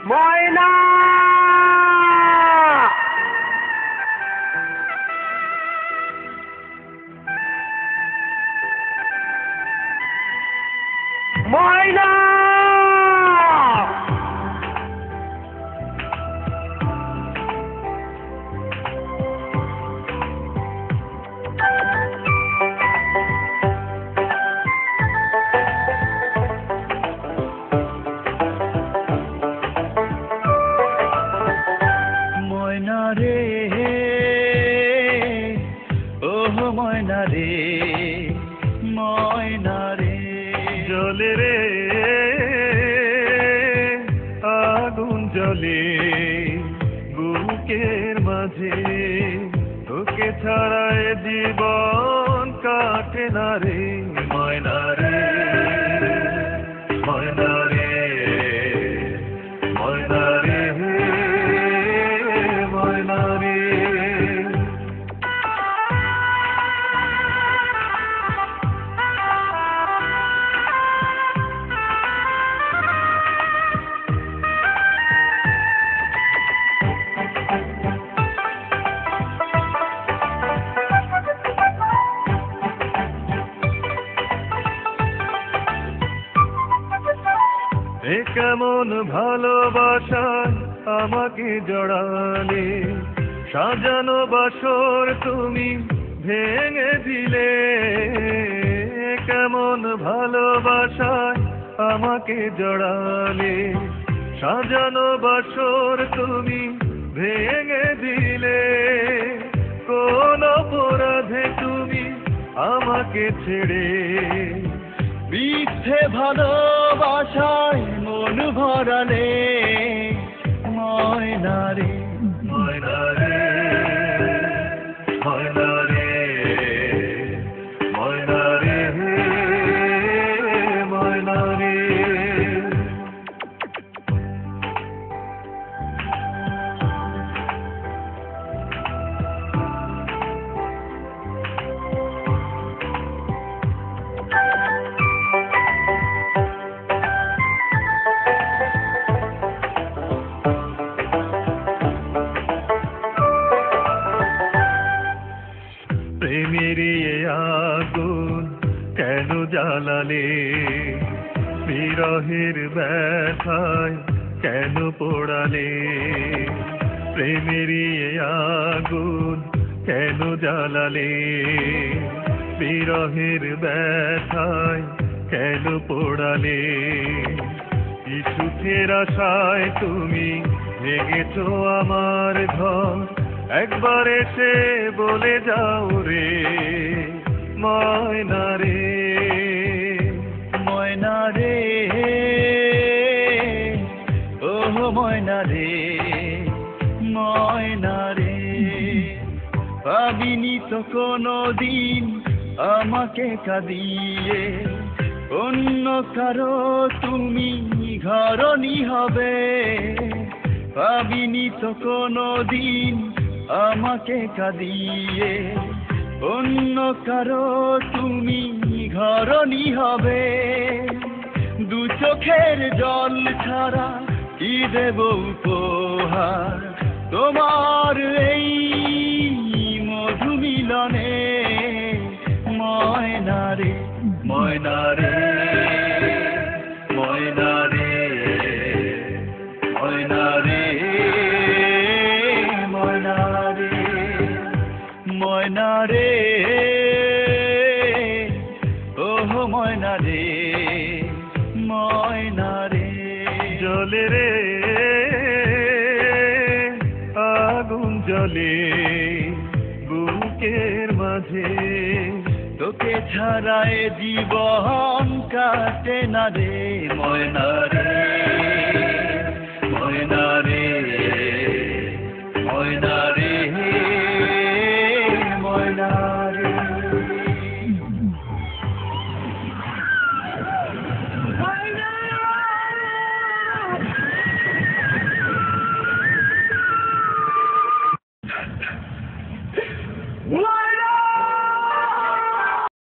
ময়না ময়না ময়না রে ওহ ময়না রে ময়না রে জলে রে আগুন জলে বুকের মাঝে তোকে ছাড়ায় জীবন কাটে না রে ময়না রে ময়না রে ময়না রে ময়না রে এ কেমন ভালোবাসায় আমাকে জড়ালে সাজানো বাসর তুমি ভেঙে দিলে এ কেমন ভালোবাসায় আমাকে জড়ালে সাজানো বাসর তুমি ভেঙে দিলে কোন অপরাধে তুমি আমাকে ছেড়ে মিথ্যে ভালোবাসায় মন ভরালে ময়না রে ময়না রে ময়না রে ময়না রে ময়না রে প্রেমেরই আগুন কেন জ্বালালে বিরহের ব্যথায় কেন পোড়ালে প্রেমেরই আগুন কেন জ্বালালে বিরহের ব্যথায় কেন পোড়ালে কি সুখের আশায় তুমি ভেঙেছো আমার ঘর একবার এসে বলে যাও রে ময়না রে ময়না রে ওহ ময়না রে ময়না রে ভাবিনি তো কোনোদিন আমাকে কাঁদিয়ে অন্য কারো তুমি ঘরণী হবে ভাবিনি তো কোনোদিন আমাকে কাঁদিয়ে অন্য কারো তুমি ঘরণী হবে দু চোখের জল ছাড়া কি দেব উপহার তোমার এই মধু মিলনে ময়না রে ময়না রে ময়না রে ময়না রে ময়না রে ময়না রে ওহ ময়না রে ময়না রে জলে রে আগুন জলে বুকের মাঝে তোকে ছাড়ায় জীবন কাটে না রে ময়না রে ময়না রে